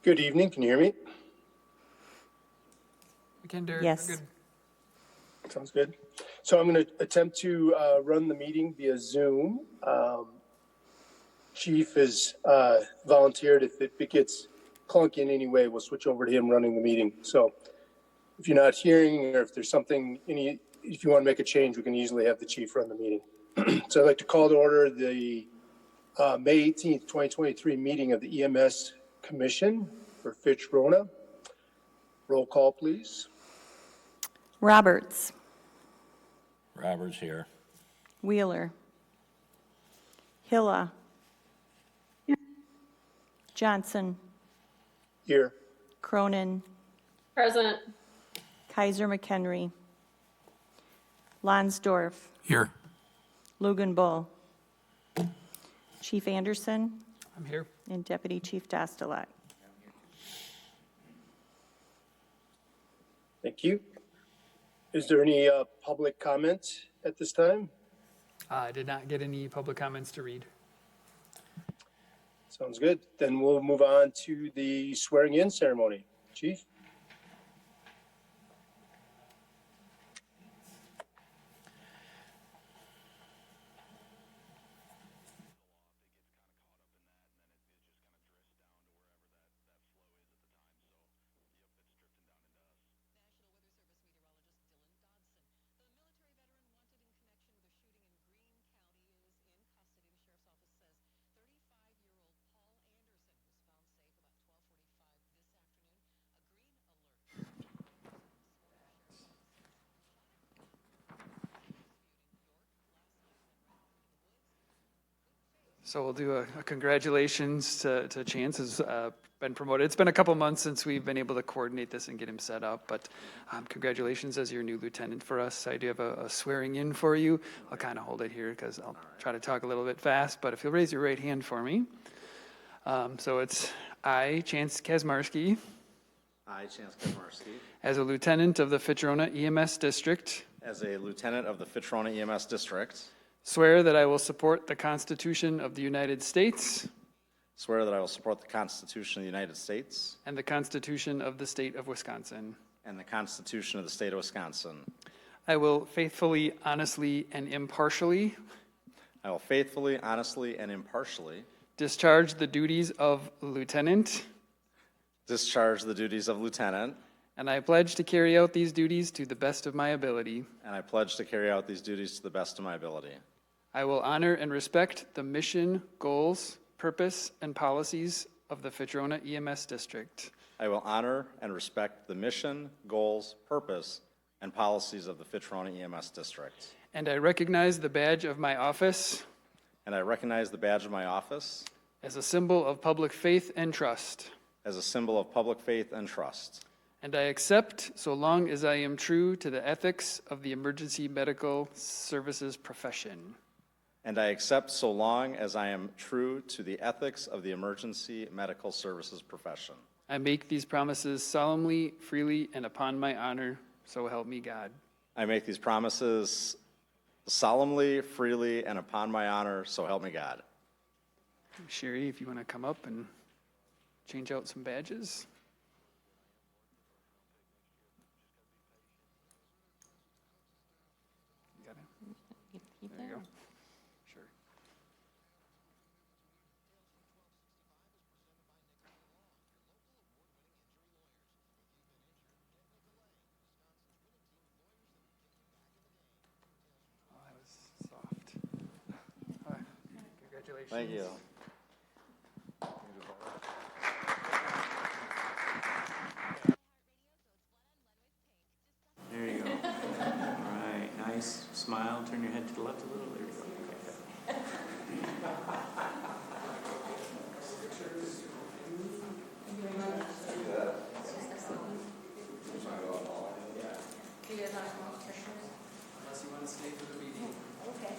Good evening. Can you hear me? We can, Derek. Yes. We're good. Sounds good. So I'm going to attempt to run the meeting via Zoom. Chief has volunteered. If it gets clunky in any way, we'll switch over to him running the meeting. So if you're not hearing, or if there's something, if you want to make a change, we can easily have the chief run the meeting. So I'd like to call to order the May 18th, 2023 meeting of the EMS Commission for Fitch-Rona. Roll call, please. Roberts. Roberts here. Wheeler. Hilla. Johnson. Here. Cronin. Present. Kaiser McHenry. Lonsdorf. Here. Luganbull. Chief Anderson I'm here. and Deputy Chief Dostalek. Thank you. Is there any public comment at this time? I did not get any public comments to read. Sounds good. Then we'll move on to the swearing in ceremony. Chief? So we'll do a congratulations to Chance, who's been promoted. It's been a couple months since we've been able to coordinate this and get him set up, but congratulations as your new lieutenant for us. I do have a swearing in for you. I'll kind of hold it here because I'll try to talk a little bit fast, but if you'll raise your right hand for me. So it's I, Chance Kazmarski, I, Chance Kazmarski, as a lieutenant of the Fitch-Rona EMS District, as a lieutenant of the Fitch-Rona EMS District, swear that I will support the Constitution of the United States swear that I will support the Constitution of the United States and the Constitution of the State of Wisconsin. and the Constitution of the State of Wisconsin. I will faithfully, honestly, and impartially I will faithfully, honestly, and impartially discharge the duties of lieutenant, discharge the duties of lieutenant, and I pledge to carry out these duties to the best of my ability. and I pledge to carry out these duties to the best of my ability. I will honor and respect the mission, goals, purpose, and policies of the Fitch-Rona EMS District. I will honor and respect the mission, goals, purpose, and policies of the Fitch-Rona EMS District. And I recognize the badge of my office And I recognize the badge of my office as a symbol of public faith and trust. as a symbol of public faith and trust. And I accept, so long as I am true to the ethics of the emergency medical services profession. And I accept so long as I am true to the ethics of the emergency medical services profession. I make these promises solemnly, freely, and upon my honor, so help me God. I make these promises solemnly, freely, and upon my honor, so help me God. Sherry, if you want to come up and change out some badges. You got it? There you go. Sure. Oh, that was soft. Congratulations. Thank you. There you go. All right, nice smile. Turn your head to the left a little. There you go. Unless you want to stay for the meeting. Okay.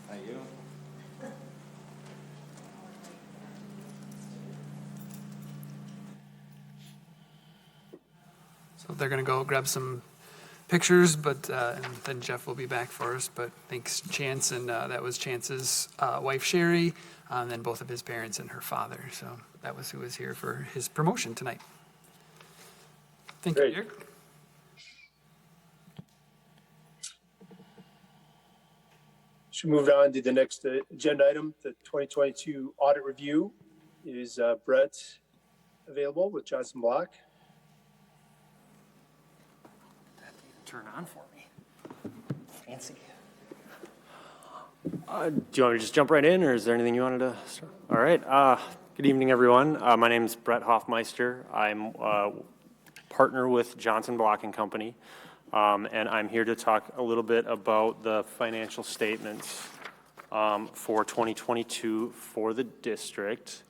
Thank you. So they're going to go grab some pictures, but and then Jeff will be back for us. But thanks, Chance, and that was Chance's wife, Sherry, and then both of his parents and her father. So that was who was here for his promotion tonight. Thank Great. you, Eric. Should move on to the next agenda item, the 2022 audit review. Is Brett available with Johnson Block? Turn on for me. Fancy. Do you want me to just jump right in, or is there anything you wanted to start? All right. Good evening, everyone. My name is Brett Hoffmeister. I'm a partner with Johnson Block and Company, and I'm here to talk a little bit about the financial statements for 2022 for the district.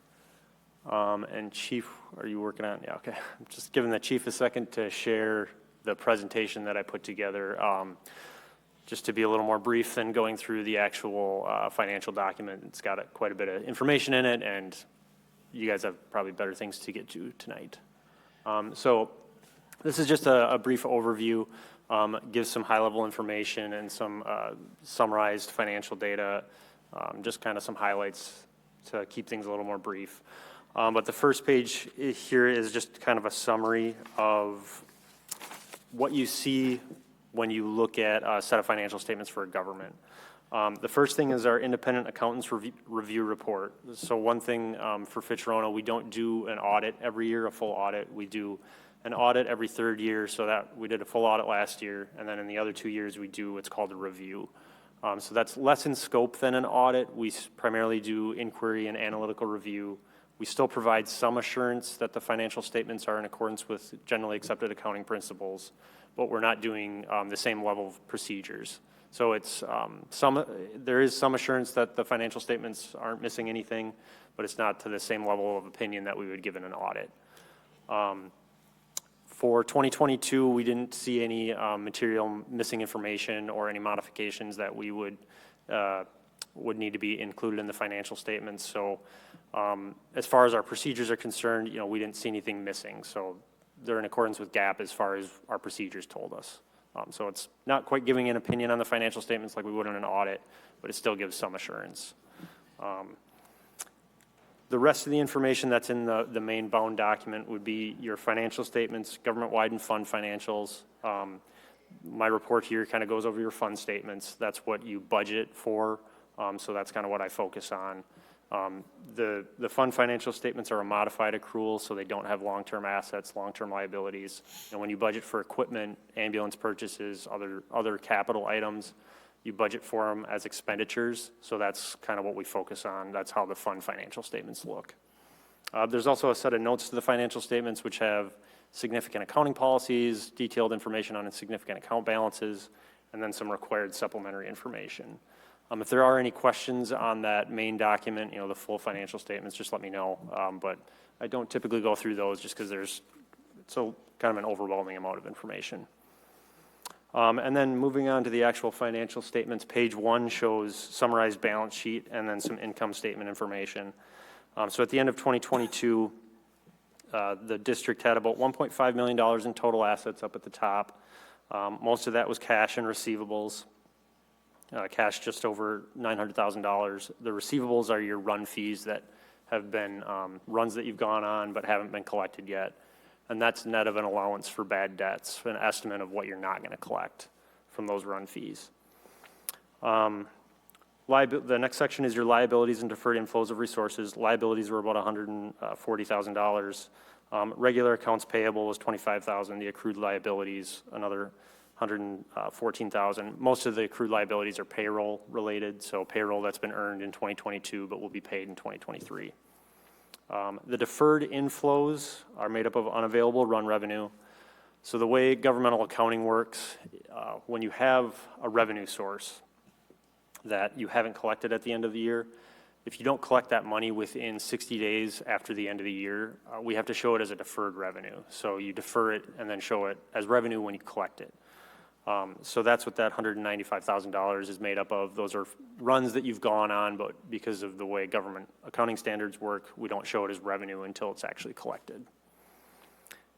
And Chief, are you working on? Yeah, okay. I'm just giving the Chief a second to share the presentation that I put together, just to be a little more brief than going through the actual financial document. It's got quite a bit of information in it, and you guys have probably better things to get to tonight. So this is just a brief overview, gives some high-level information and some summarized financial data, just kind of some highlights to keep things a little more brief. But the first page here is just kind of a summary of what you see when you look at a set of financial statements for a government. The first thing is our independent accountants review report. So one thing for Fitch-Rona, we don't do an audit every year, a full audit. We do an audit every third year, so that we did a full audit last year, and then in the other 2 years we do what's called a review. So that's less in scope than an audit. We primarily do inquiry and analytical review. We still provide some assurance that the financial statements are in accordance with generally accepted accounting principles, but we're not doing the same level of procedures. So it's there is some assurance that the financial statements aren't missing anything, but it's not to the same level of opinion that we would give in an audit. For 2022, we didn't see any material missing information or any modifications that we would need to be included in the financial statements. So as far as our procedures are concerned, we didn't see anything missing. So they're in accordance with GAAP as far as our procedures told us. So it's not quite giving an opinion on the financial statements like we would in an audit, but it still gives some assurance. The rest of the information that's in the main bound document would be your financial statements, government-wide and fund financials. My report here kind of goes over your fund statements. That's what you budget for, so that's kind of what I focus on. The fund financial statements are a modified accrual, so they don't have long-term assets, long-term liabilities. And when you budget for equipment, ambulance purchases, other capital items, you budget for them as expenditures, so that's kind of what we focus on. That's how the fund financial statements look. There's also a set of notes to the financial statements which have significant accounting policies, detailed information on significant account balances, and then some required supplementary information. If there are any questions on that main document, the full financial statements, just let me know. But I don't typically go through those just because it's kind of an overwhelming amount of information. And then moving on to the actual financial statements, page 1 shows summarized balance sheet and then some income statement information. So at the end of 2022, the district had about $1.5 million in total assets up at the top. Most of that was cash and receivables. Cash just over $900,000. The receivables are your run fees that have been runs that you've gone on but haven't been collected yet. And that's net of an allowance for bad debts, an estimate of what you're not going to collect from those run fees. The next section is your liabilities and deferred inflows of resources. Liabilities were about $140,000. Regular accounts payable was $25,000. The accrued liabilities, another $114,000. Most of the accrued liabilities are payroll related, so payroll that's been earned in 2022 but will be paid in 2023. The deferred inflows are made up of unavailable run revenue. So the way governmental accounting works, when you have a revenue source that you haven't collected at the end of the year, if you don't collect that money within 60 days after the end of the year, we have to show it as a deferred revenue. So you defer it and then show it as revenue when you collect it. So that's what that $195,000 is made up of. Those are runs that you've gone on, but because of the way government accounting standards work, we don't show it as revenue until it's actually collected.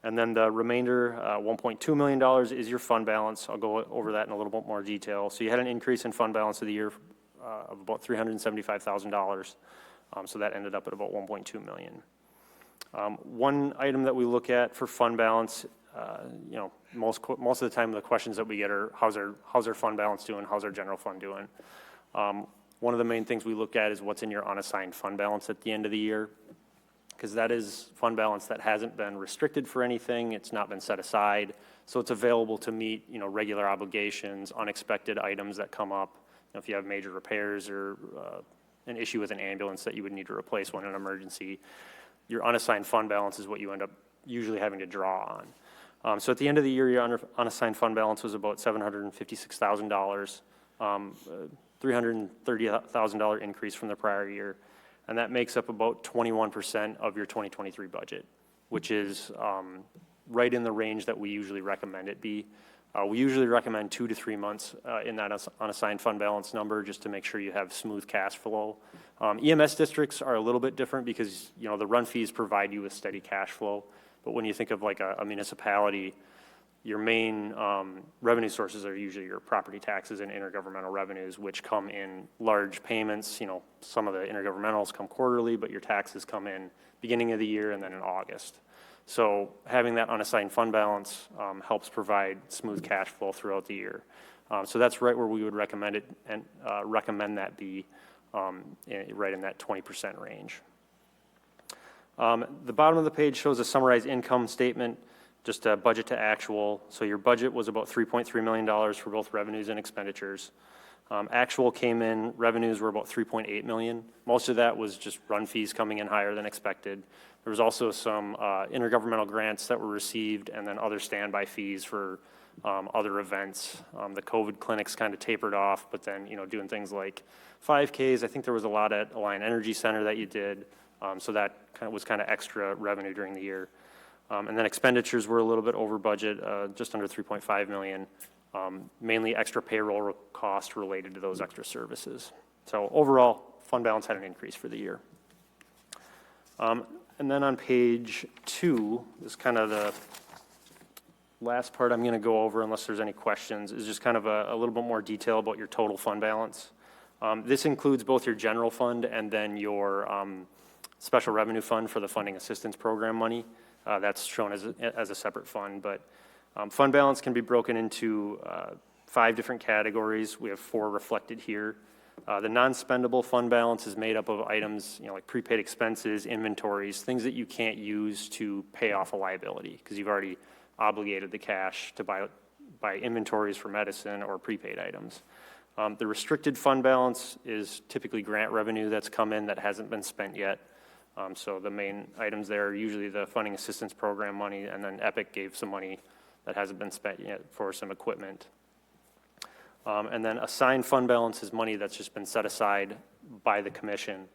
And then the remainder, $1.2 million is your fund balance. I'll go over that in a little bit more detail. So you had an increase in fund balance of the year of about $375,000. So that ended up at about $1.2 million. One item that we look at for fund balance, most of the time the questions that we get are how's our fund balance doing? How's our general fund doing? One of the main things we look at is what's in your unassigned fund balance at the end of the year, because that is fund balance that hasn't been restricted for anything. It's not been set aside. So it's available to meet, regular obligations, unexpected items that come up. If you have major repairs or an issue with an ambulance that you would need to replace one in an emergency, your unassigned fund balance is what you end up usually having to draw on. So at the end of the year, your unassigned fund balance was about $756,000, $330,000 increase from the prior year. And that makes up about 21% of your 2023 budget, which is right in the range that we usually recommend it be. We usually recommend 2 to 3 months in that unassigned fund balance number just to make sure you have smooth cash flow. EMS districts are a little bit different because, the run fees provide you with steady cash flow. But when you think of like a municipality, your main revenue sources are usually your property taxes and intergovernmental revenues, which come in large payments. Some of the intergovernmentals come quarterly, but your taxes come in beginning of the year and then in August. So having that unassigned fund balance helps provide smooth cash flow throughout the year. So that's right where we would recommend it and recommend that be right in that 20% range. The bottom of the page shows a summarized income statement, just a budget to actual. So your budget was about $3.3 million for both revenues and expenditures. Actual came in, revenues were about $3.8 million. Most of that was just run fees coming in higher than expected. There was also some intergovernmental grants that were received and then other standby fees for other events. The COVID clinics kind of tapered off, but then, doing things like 5Ks. I think there was a lot at Alliant Energy Center that you did. So that was extra revenue during the year. And then expenditures were a little bit over budget, just under $3.5 million, mainly extra payroll costs related to those extra services. So overall, fund balance had an increase for the year. And then on page 2 is kind of the last part I'm going to go over, unless there's any questions, is just kind of a little bit more detail about your total fund balance. This includes both your general fund and then your special revenue fund for the funding assistance program money. That's shown as a separate fund, but fund balance can be broken into 5 different categories. We have 4 reflected here. The non-spendable fund balance is made up of items, like prepaid expenses, inventories, things that you can't use to pay off a liability because you've already obligated the cash to buy inventories for medicine or prepaid items. The restricted fund balance is typically grant revenue that's come in that hasn't been spent yet. So the main items there are usually the funding assistance program money, and then EPIC gave some money that hasn't been spent yet for some equipment. And then assigned fund balance is money that's just been set aside by the commission.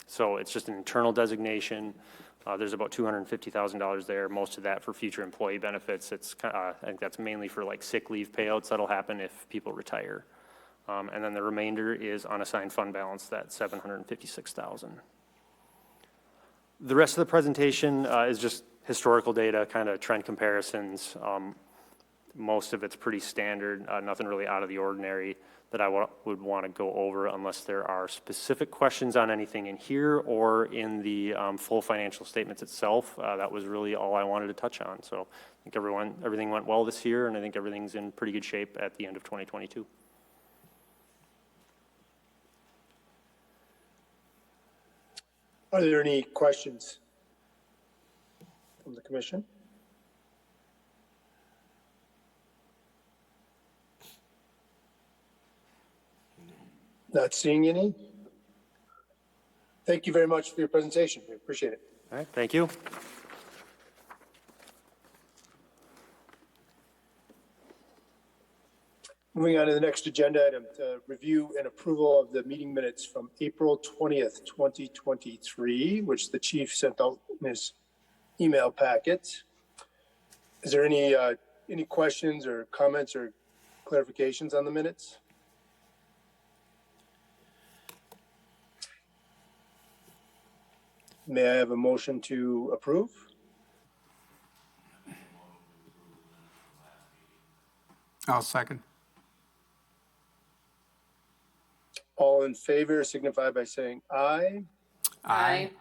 So it's just an internal designation. There's about $250,000 there, most of that for future employee benefits. I think that's mainly for like sick leave payouts that'll happen if people retire. And then the remainder is unassigned fund balance, that's $756,000. The rest of the presentation is just historical data, kind of trend comparisons. Most of it's pretty standard, nothing really out of the ordinary that I would want to go over unless there are specific questions on anything in here or in the full financial statements itself. That was really all I wanted to touch on. So I think everything went well this year, and I think everything's in pretty good shape at the end of 2022. Are there any questions from the commission? Not seeing any. Thank you very much for your presentation. We appreciate it. All right, thank you. Moving on to the next agenda item, to review and approval of the meeting minutes from April 20th, 2023, which the chief sent out in his email packet. Is there any questions or comments or clarifications on the minutes? May I have a motion to approve? I'll second. All in favor signify by saying aye. Aye.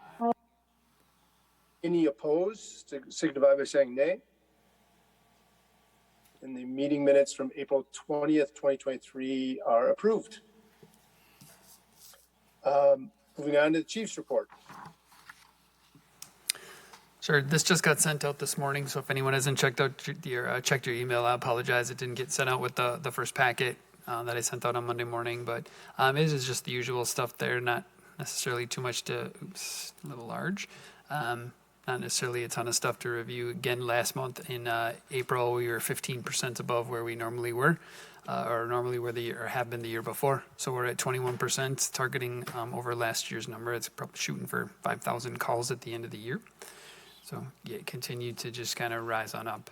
Any opposed signify by saying nay. And the meeting minutes from April 20th, 2023 are approved. Moving on to the chief's report. Sure. This just got sent out this morning, so if anyone hasn't checked your email, I apologize. It didn't get sent out with the first packet that I sent out on Monday morning, but it is just the usual stuff there, not necessarily too much to, oops, a little large. Not necessarily a ton of stuff to review. Again, last month in April, we were 15% above where we normally were, or normally were the year, or have been the year before. So we're at 21%, targeting over last year's number. It's probably shooting for 5,000 calls at the end of the year. So yeah, continue to just kind of rise on up.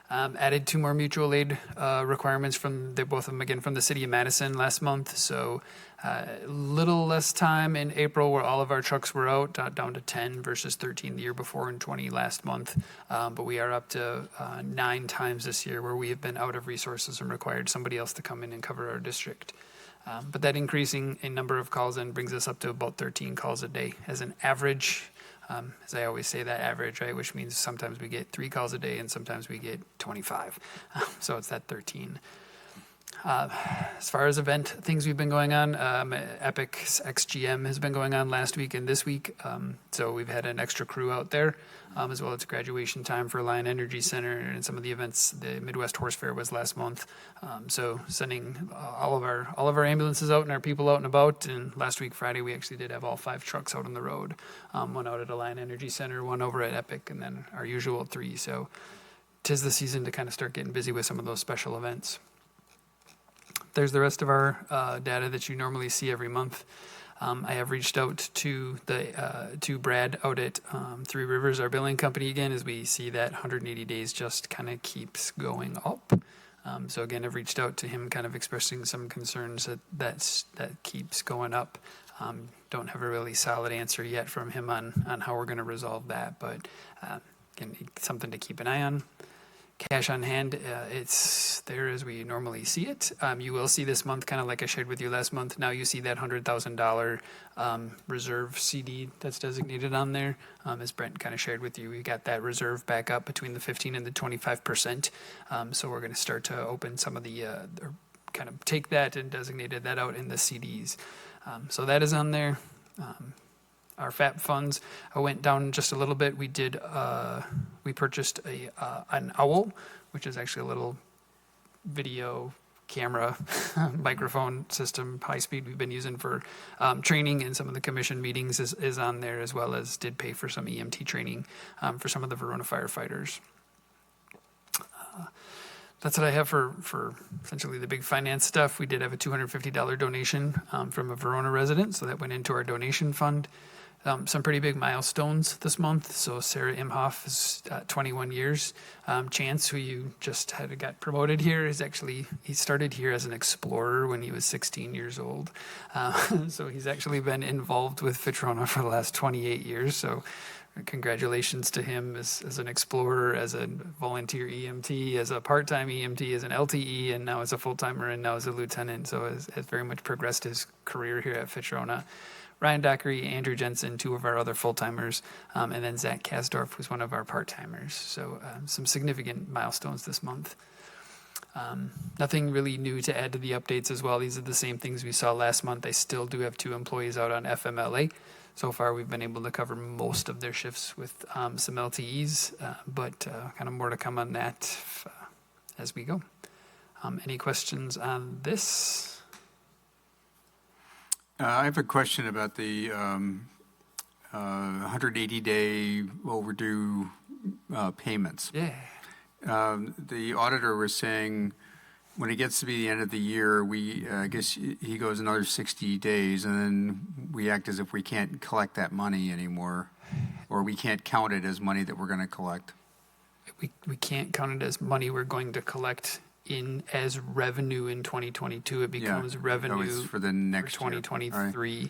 Added 2 more mutual aid requirements from both of them again from the city of Madison last month. So a little less time in April where all of our trucks were out, down to 10 versus 13 the year before and 20 last month. But we are up to 9 times this year where we have been out of resources and required somebody else to come in and cover our district. But that increasing in number of calls then brings us up to about 13 calls a day as an average. As I always say, that average, right, which means sometimes we get 3 calls a day and sometimes we get 25. So it's that 13. As far as event things we've been going on, Epic's XGM has been going on last week and this week. So we've had an extra crew out there, as well as graduation time for Lion Energy Center and some of the events. The Midwest Horse Fair was last month. So sending all of our ambulances out and our people out and about. And last week, Friday, we actually did have all 5 trucks out on the road. One out at a Lion Energy Center, one over at Epic, and then our usual 3. So 'tis the season to kind of start getting busy with some of those special events. There's the rest of our data that you normally see every month. I have reached out to Brad out at 3 Rivers, our billing company again, as we see that 180 days just kind of keeps going up. So again, I've reached out to him, kind of expressing some concerns that keeps going up. Don't have a really solid answer yet from him on how we're going to resolve that, but again, something to keep an eye on. Cash on hand, it's there as we normally see it. You will see this month, kind of like I shared with you last month, now you see that $100,000 reserve CD that's designated on there. As Brent kind of shared with you, we got that reserve back up between the 15 and the 25%. So we're going to start to open some of the, or kind of take that and designated that out in the CDs. So that is on there. Our FAP funds went down just a little bit. We purchased an owl, which is actually a little video camera microphone system, high speed we've been using for training, and some of the commission meetings is on there, as well as did pay for some EMT training for some of the Fitch-Rona firefighters. That's what I have for essentially the big finance stuff. We did have a $250 donation from a Fitch-Rona resident, so that went into our donation fund. Some pretty big milestones this month. So Sarah Imhoff is 21 years. Chance, who you just got promoted here, he started here as an explorer when he was 16 years old. So he's actually been involved with Fitch-Rona for the last 28 years. So congratulations to him as an explorer, as a volunteer EMT, as a part-time EMT, as an LTE, and now as a full-timer, and now as a lieutenant. So has very much progressed his career here at Fitch-Rona. Ryan Dockery, Andrew Jensen, 2 of our other full-timers, and then Zach Kasdorf, who's one of our part-timers. So some significant milestones this month. Nothing really new to add to the updates as well. These are the same things we saw last month. I still do have 2 employees out on FMLA. So far, we've been able to cover most of their shifts with some LTEs, but kind of more to come on that as we go. Any questions on this? I have a question about the 180-day overdue payments. Yeah. The auditor was saying when it gets to be the end of the year, I guess he goes another 60 days, and then we act as if we can't collect that money anymore, or we can't count it as money that we're going to collect. We can't count it as money we're going to collect as revenue in 2022. It becomes revenue for the next 2023.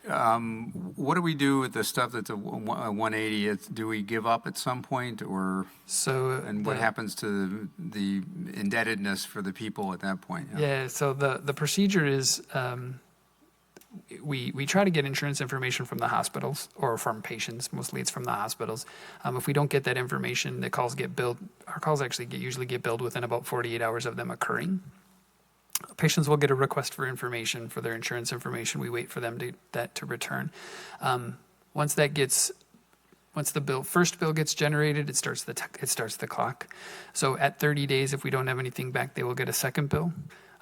What do we do with the stuff that's a 180? Do we give up at some point, or and what happens to the indebtedness for the people at that point? Yeah, so the procedure is we try to get insurance information from the hospitals or from patients. Mostly it's from the hospitals. If we don't get that information, the calls get billed. Our calls actually usually get billed within about 48 hours of them occurring. Patients will get a request for information for their insurance information. We wait for them to return. Once the first bill gets generated, it starts the clock. So at 30 days, if we don't have anything back, they will get a second bill.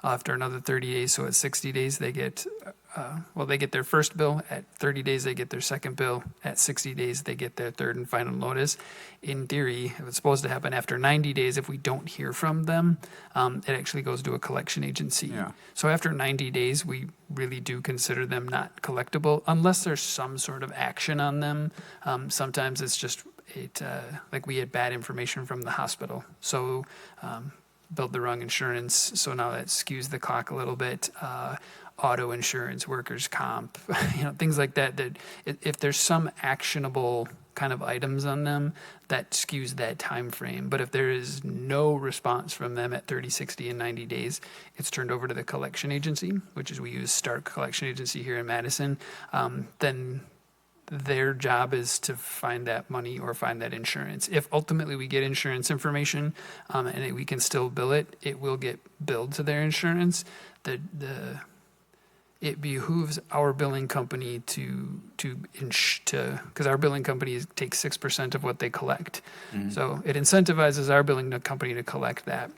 After another 30 days, so at 60 days, they get their first bill. At 30 days, they get their second bill. At 60 days, they get their third and final notice. In theory, if it's supposed to happen after 90 days, if we don't hear from them, it actually goes to a collection agency. Yeah. So after 90 days, we really do consider them not collectible unless there's some sort of action on them. Sometimes it's just like we had bad information from the hospital. So billed the wrong insurance, so now that skews the clock a little bit. Auto insurance, workers' comp, things like that. That if there's some actionable kind of items on them, that skews that time frame. But if there is no response from them at 30, 60, and 90 days, it's turned over to the collection agency, which is we use Stark Collection Agency here in Madison. Then their job is to find that money or find that insurance. If ultimately we get insurance information and we can still bill it, it will get billed to their insurance. It behooves our billing company because our billing company takes 6% of what they collect. Mm-hmm. So it incentivizes our billing company to collect that.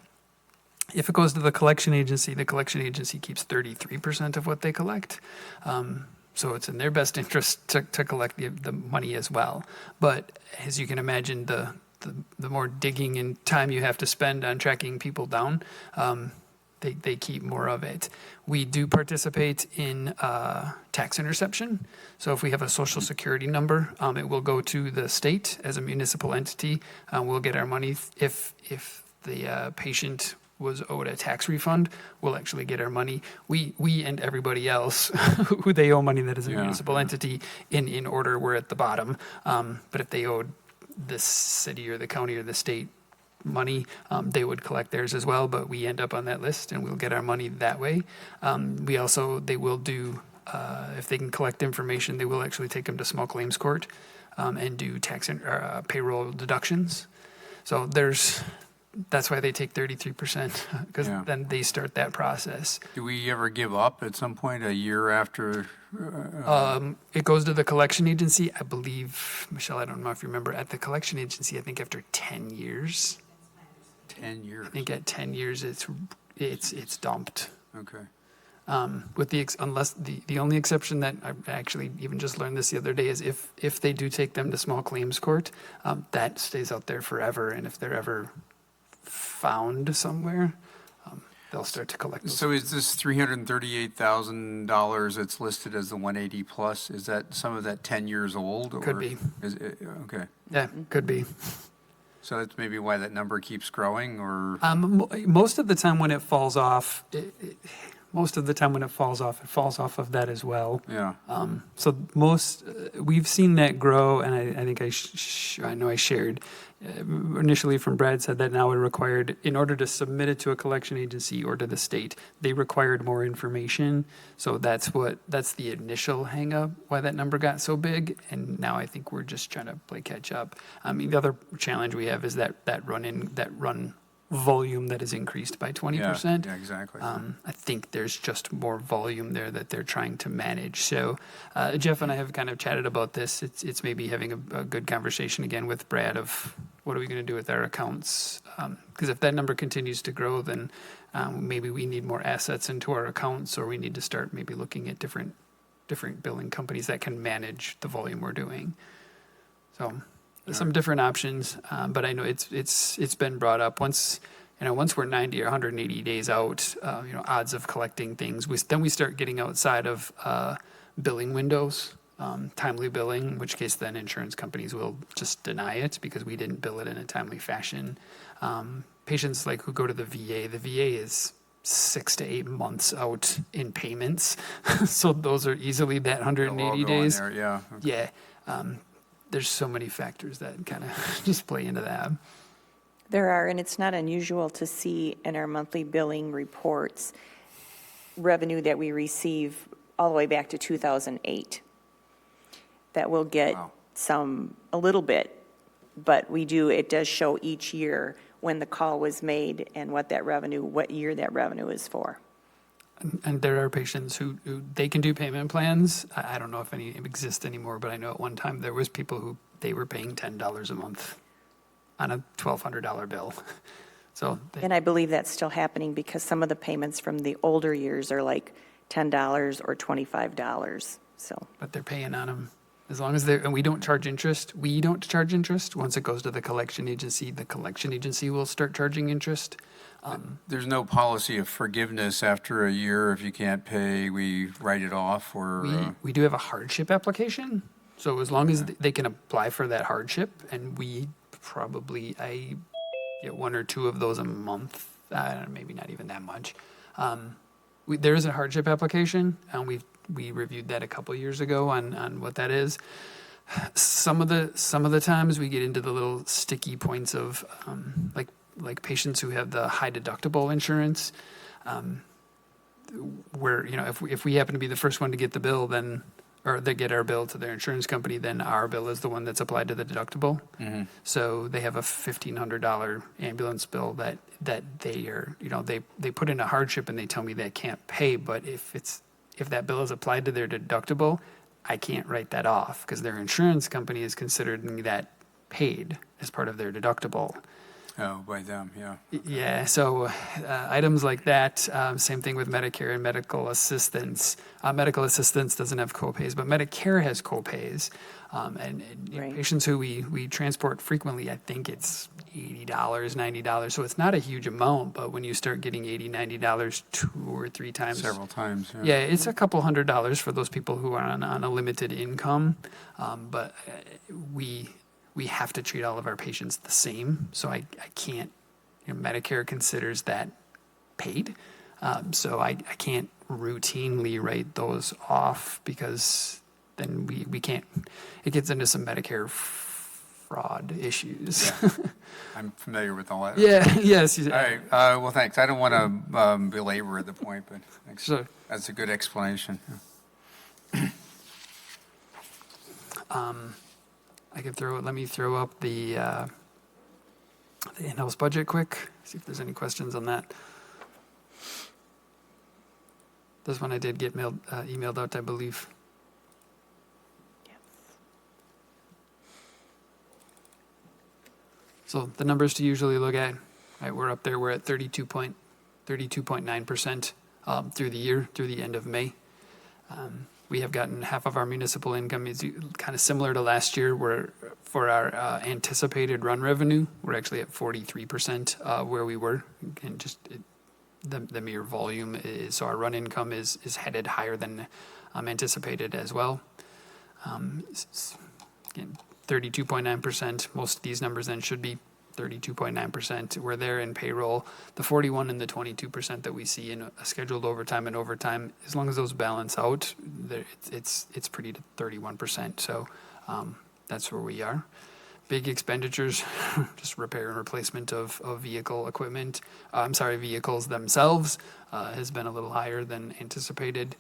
If it goes to the collection agency keeps 33% of what they collect. So it's in their best interest to collect the money as well. But as you can imagine, the more digging and time you have to spend on tracking people down, they keep more of it. We do participate in tax interception. So if we have a social security number, it will go to the state as a municipal entity. We'll get our money. If the patient was owed a tax refund, we'll actually get our money. We and everybody else who they owe money that is a municipal entity in order, we're at the bottom. But if they owed the city or the county or the state money, they would collect theirs as well, but we end up on that list and we'll get our money that way. They will do, if they can collect information, they will actually take them to small claims court and do tax and payroll deductions. So that's why they take 33%, because then they start that process. Do we ever give up at some point, a year after? It goes to the collection agency. I believe, Michelle, I don't know if you remember, at the collection agency, I think after 10 years. 10 years. I think at 10 years it's dumped. Okay. With the only exception that I actually even just learned this the other day is if they do take them to small claims court, that stays out there forever, and if they're ever found somewhere, they'll start to collect those. So is this $338,000 that's listed as the 180 plus? Is that some of that 10 years old? Or could be. Is it, okay. Yeah, could be. So that's maybe why that number keeps growing, or? Most of the time when it falls off, it falls off of that as well. Yeah. So we've seen that grow, and I think I know I shared initially from Brad said that now it required, in order to submit it to a collection agency or to the state, they required more information. So that's the initial hang up, why that number got so big. And now I think we're just trying to play catch up. I mean, the other challenge we have is that run volume that is increased by 20%. Yeah, exactly. I think there's just more volume there that they're trying to manage. So Jeff and I have kind of chatted about this. It's maybe having a good conversation again with Brad of what are we going to do with our accounts? Because if that number continues to grow, then maybe we need more assets into our accounts, or we need to start maybe looking at different billing companies that can manage the volume we're doing. So some different options, but I know it's been brought up once we're 90 or 180 days out, odds of collecting things. Then we start getting outside of billing windows, timely billing, in which case then insurance companies will just deny it because we didn't bill it in a timely fashion. Patients who go to the VA is 6 to 8 months out in payments. So those are easily that They'll all 180 go in days. there, yeah. Okay. Yeah. There's so many factors that kind of just play into that. There are, and it's not unusual to see in our monthly billing reports revenue that we receive all the way back to 2008. That will get Wow. a little bit, but it does show each year when the call was made and what year that revenue is for. And there are patients who they can do payment plans. I don't know if any exist anymore, but I know at one time there was people who they were paying $10 a month on a $1,200 bill. So And I believe that's still happening because some of the payments from the older years are like $10 or $25, so. but they're paying on them as long as they're, and we don't charge interest. We don't charge interest. Once it goes to the collection agency, the collection agency will start charging interest. There's no policy of forgiveness after a year. If you can't pay, we write it off or, We do have a hardship application. So as long as they can apply for that hardship, and we probably, I get 1 or 2 of those a month, maybe not even that much. There is a hardship application, and we reviewed that a couple years ago on what that is. Some of the times we get into the little sticky points of like patients who have the high deductible insurance, where if we happen to be the first one to get the bill, then or they get our bill to their insurance company, then our bill is the one that's applied to the deductible. Mm-hmm. So they have a $1,500 ambulance bill that they are they put in a hardship and they tell me they can't pay, but if that bill is applied to their deductible, I can't write that off because their insurance company is considering that paid as part of their deductible. oh, by them, yeah. Yeah, so items like that, same thing with Medicare and medical assistance. Medical assistance doesn't have copays, but Medicare has copays. And Right. patients who we transport frequently, I think it's $80, $90. So it's not a huge amount, but when you start getting $80, $90 2 or 3 times. Several times, yeah. Yeah, it's a couple $100 for those people who are on a limited income. But we have to treat all of our patients the same. So I can't, Medicare considers that paid. So I can't routinely write those off because then we can't, it gets into some Medicare fraud issues. I'm familiar with all that. Yeah, yes. All right, well, thanks. I don't want to belabor the point, but thanks. So, That's a good explanation. let me throw up the in-house budget quick, see if there's any questions on that. This one I did get emailed out, I believe. So the numbers to usually look at, right, we're up there, we're at 32.9% through the year, through the end of May. We have gotten half of our municipal income is kind of similar to last year, where for our anticipated run revenue, we're actually at 43% where we were, and just the mere volume is, so our run income is headed higher than anticipated as well. Again, 32.9%. Most of these numbers then should be 32.9%. We're there in payroll. The 41 and the 22% that we see in scheduled overtime and overtime, as long as those balance out, it's pretty to 31%. So that's where we are. Big expenditures, just repair and replacement of vehicle equipment. Vehicles themselves has been a little higher than anticipated.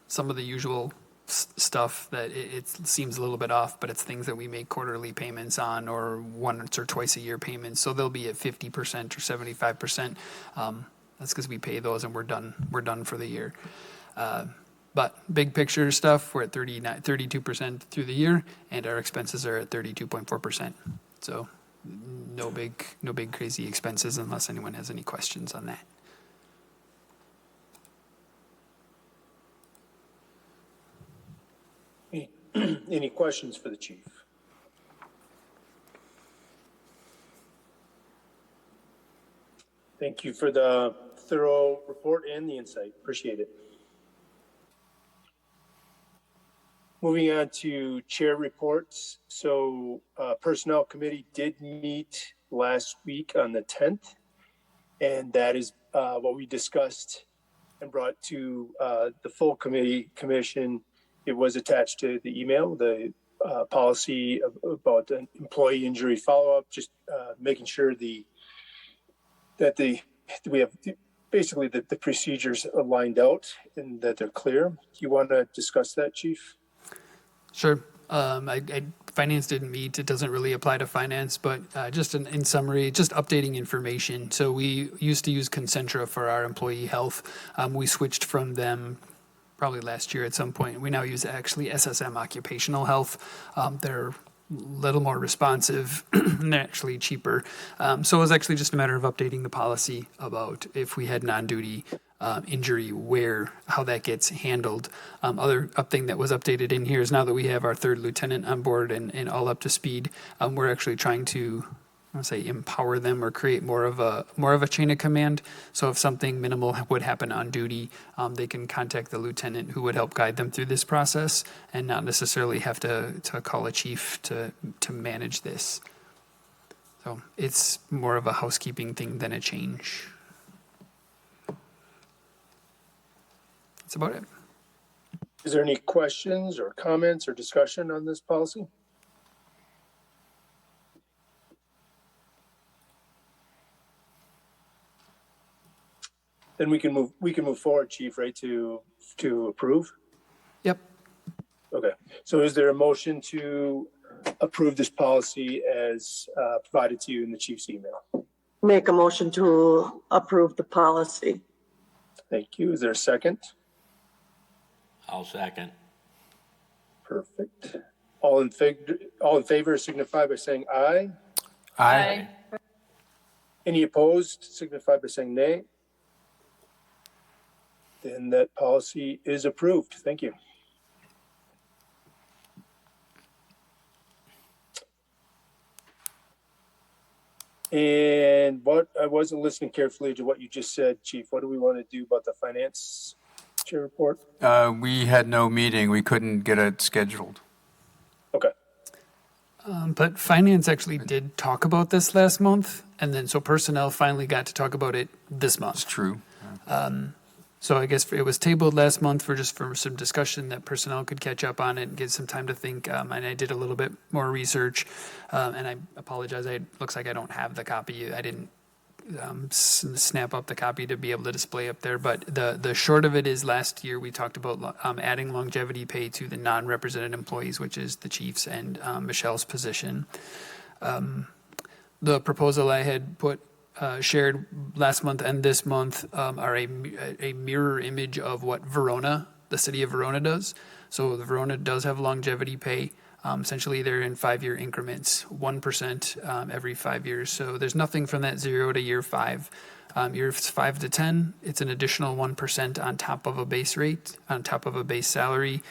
Some of the usual stuff that it seems a little bit off, but it's things that we make quarterly payments on or once or twice a year payments. So they'll be at 50% or 75%. That's because we pay those and we're done for the year. But big picture stuff, we're at 32% through the year, and our expenses are at 32.4%. So no big crazy expenses unless anyone has any questions on that. Any questions for the chief? Thank you for the thorough report and the insight. Appreciate it. Moving on to chair reports. So Personnel Committee did meet last week on the 10th. And that is what we discussed and brought to the full commission. It was attached to the email, the policy about an employee injury follow-up, just making sure we have basically the procedures are lined out and that they're clear. Do you want to discuss that, Chief? Sure. Finance didn't meet. It doesn't really apply to finance, but just in summary, just updating information. So we used to use Concentra for our employee health. We switched from them probably last year at some point. We now use actually SSM Occupational Health. They're a little more responsive and they're actually cheaper. So it was actually just a matter of updating the policy about if we had non-duty injury, how that gets handled. Other thing that was updated in here is now that we have our third lieutenant on board and all up to speed, we're actually trying to, I want to say, empower them or create more of a chain of command. So if something minimal would happen on duty, they can contact the lieutenant who would help guide them through this process and not necessarily have to call a chief to manage this. So it's more of a housekeeping thing than a change. That's about it. Is there any questions or comments or discussion on this policy? Then we can move forward, Chief, right, to approve? Yep. Okay. So is there a motion to approve this policy as provided to you in the chief's email? Make a motion to approve the policy. Thank you. Is there a second? I'll second. Perfect. All in favor signify by saying aye. Aye. Any opposed signify by saying nay. Then that policy is approved. Thank you. And I wasn't listening carefully to what you just said, Chief. What do we want to do about the finance chair report? We had no meeting. We couldn't get it scheduled. Okay. But finance actually did talk about this last month, and then so personnel finally got to talk about it this month. It's true. So I guess it was tabled last month for some discussion that personnel could catch up on it and get some time to think. And I did a little bit more research, and I apologize. It looks like I don't have the copy. I didn't snap up the copy to be able to display up there. But the short of it is last year we talked about adding longevity pay to the non-represented employees, which is the chief's and Michelle's position. The proposal I had shared last month and this month are a mirror image of what the city of Verona does. So the Verona does have longevity pay. Essentially, they're in 5-year increments, 1% every 5 years. So there's nothing from that 0 to year 5. Years 5 to 10, it's an additional 1% on top of a base rate, on top of a base salary.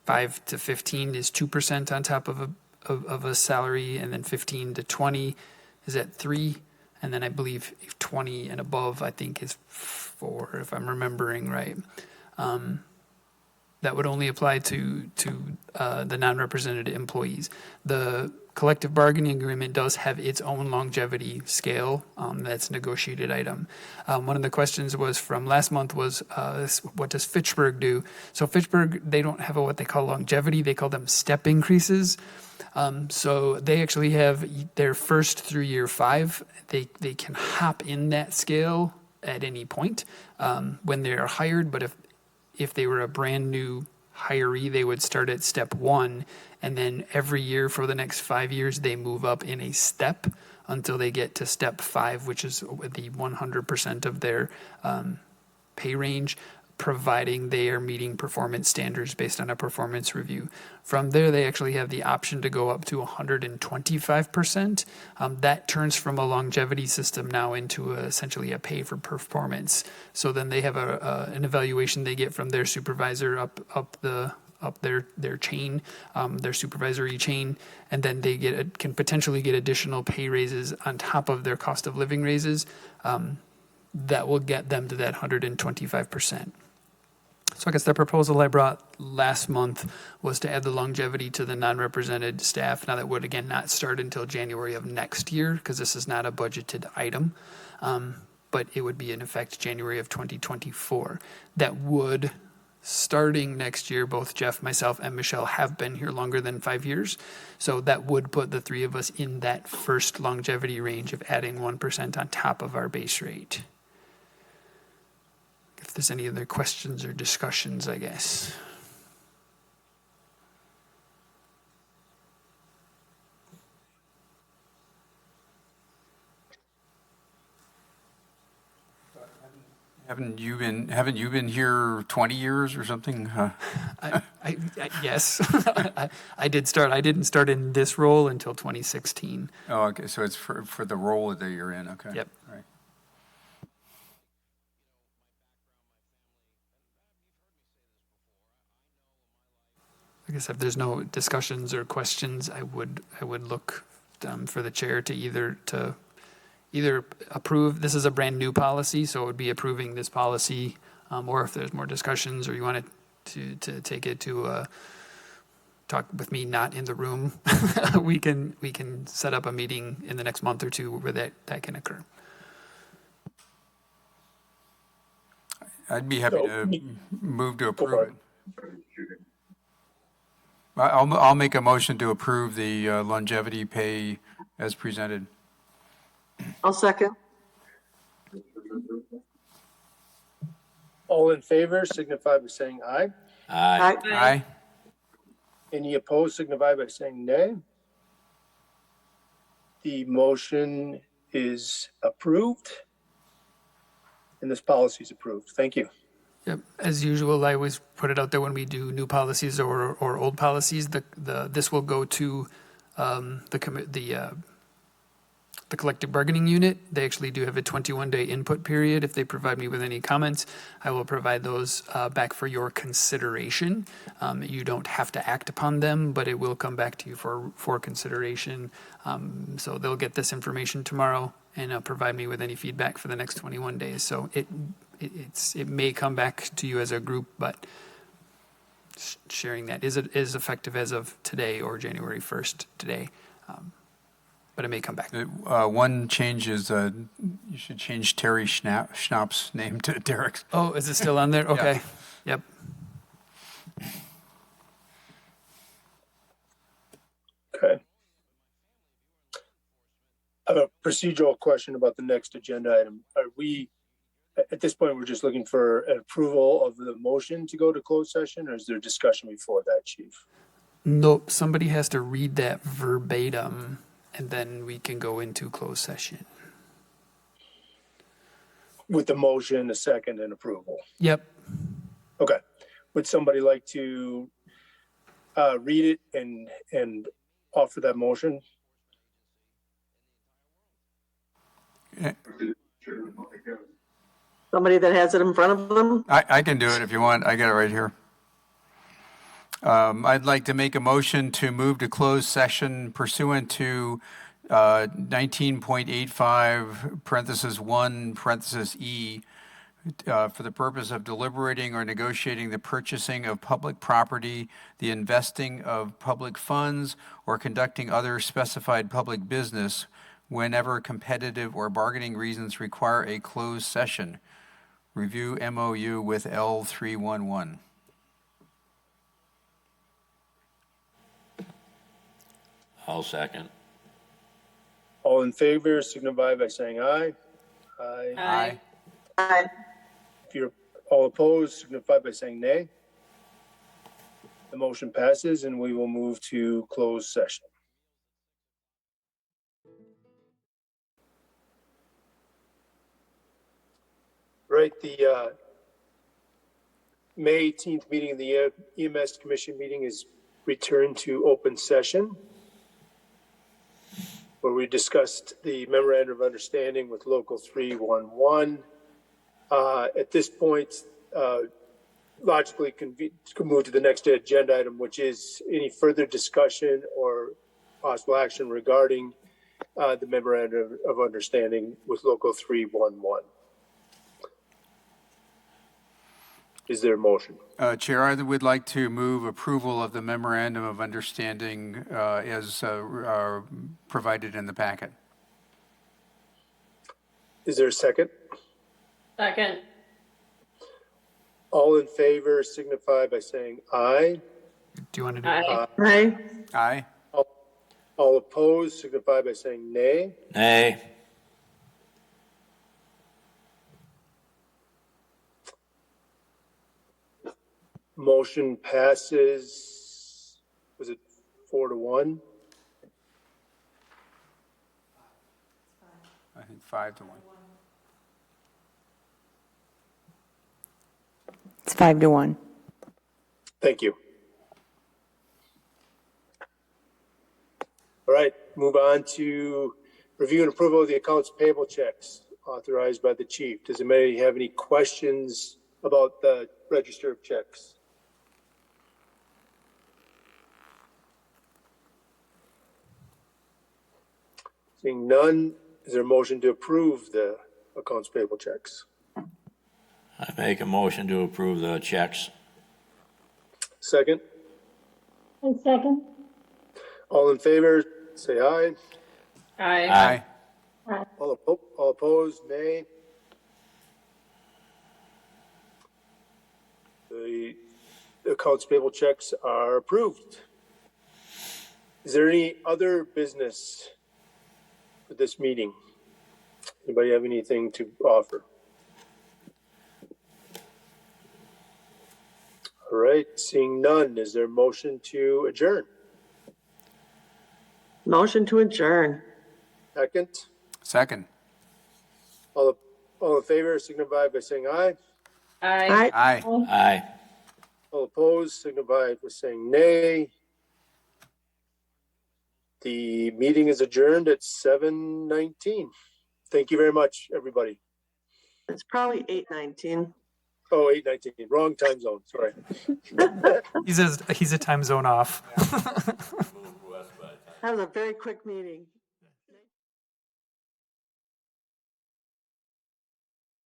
5 to 15 is 2% on top of a salary, and then 15 to 20 is at 3%. And then I believe 20 and above, I think, is 4, if I'm remembering right. That would only apply to the non-represented employees. The collective bargaining agreement does have its own longevity scale. That's a negotiated item. One of the questions from last month was, what does Fitchburg do? So Fitchburg, they don't have what they call longevity. They call them step increases. So they actually have their first through year 5. They can hop in that scale at any point when they are hired. But if they were a brand new hiree, they would start at step 1, and then every year for the next 5 years, they move up in a step until they get to step 5, which is the 100% of their pay range, providing they are meeting performance standards based on a performance review. From there, they actually have the option to go up to 125%. That turns from a longevity system now into essentially a pay for performance. So then they have an evaluation they get from their supervisor up their chain, their supervisory chain, and then they can potentially get additional pay raises on top of their cost of living raises. That will get them to that 125%. So I guess the proposal I brought last month was to add the longevity to the non-represented staff. Now that would, again, not start until January of next year because this is not a budgeted item. but it would be in effect January of 2024. That would, starting next year, both Jeff, myself, and Michelle have been here longer than 5 years. So that would put the three of us in that first longevity range of adding 1% on top of our base rate. If there's any other questions or discussions, I guess. Haven't you been here 20 years or something? Yes, I did start. I didn't start in this role until 2016. Oh, okay, so it's for the role that you're in, okay. Yep. All right. I guess if there's no discussions or questions, I would look for the chair to either approve. This is a brand new policy, so it would be approving this policy, or if there's more discussions or you wanted to take it to talk with me not in the room, we can set up a meeting in the next month or two where that can occur. I'd be happy to move to approve it. I'll make a motion to approve the longevity pay as presented. I'll second. All in favor signify by saying aye. Aye. Aye. Any opposed signify by saying nay. The motion is approved, and this policy is approved. Thank you. Yep. As usual, I always put it out there when we do new policies or old policies. This will go to the collective bargaining unit. They actually do have a 21-day input period. If they provide me with any comments, I will provide those back for your consideration. You don't have to act upon them, but it will come back to you for consideration. So they'll get this information tomorrow and provide me with any feedback for the next 21 days. So it may come back to you as a group, but sharing that is effective as of today or January 1st today. But it may come back. One change is you should change Terry Schnapp's name to Derek's. Oh, is it still on there? Okay. Yep. Okay. I have a procedural question about the next agenda item. Are we, at this point, we're just looking for an approval of the motion to go to closed session, or is there discussion before that, Chief? Nope. Somebody has to read that verbatim, and then we can go into closed session. With the motion, a second, and approval. Yep. Okay. Would somebody like to read it and offer that motion? Somebody that has it in front of them? I can do it if you want. I got it right here. I'd like to make a motion to move to closed session pursuant to 19.85 parentheses 1 parentheses E for the purpose of deliberating or negotiating the purchasing of public property, the investing of public funds, or conducting other specified public business whenever competitive or bargaining reasons require a closed session. Review MOU with L311. I'll second. All in favor signify by saying aye. Aye. Aye. Aye. If you're all opposed, signify by saying nay. The motion passes, and we will move to closed session. Right, the May 18th meeting of the EMS Commission meeting is returned to open session, where we discussed the memorandum of understanding with Local 311. At this point, logically can move to the next agenda item, which is any further discussion or possible action regarding the memorandum of understanding with Local 311. Is there a motion? Chair, I would like to move approval of the memorandum of understanding as provided in the packet. Is there a second? Second. All in favor signify by saying aye. Do you want to do? Aye. Aye. Aye. All opposed signify by saying nay. Nay. Motion passes, was it 4-1? I think 5-1. It's 5-1. Thank you. All right, move on to review and approval of the accounts payable checks authorized by the chief. Does anybody have any questions about the register of checks? Seeing none, is there a motion to approve the accounts payable checks? I make a motion to approve the checks. Second, And second. all in favor, say aye. Aye. Aye. All opposed, nay. The accounts payable checks are approved. Is there any other business for this meeting? Anybody have anything to offer? All right, seeing none, is there a motion to adjourn? Motion to adjourn. Second, Second. all in favor signify by saying aye. Aye. Aye. Aye. All opposed signify by saying nay. The meeting is adjourned at 7:19. Thank you very much, everybody. It's probably 8:19. Oh, 8:19, wrong time zone, sorry. He's a time zone off. That was a very quick meeting.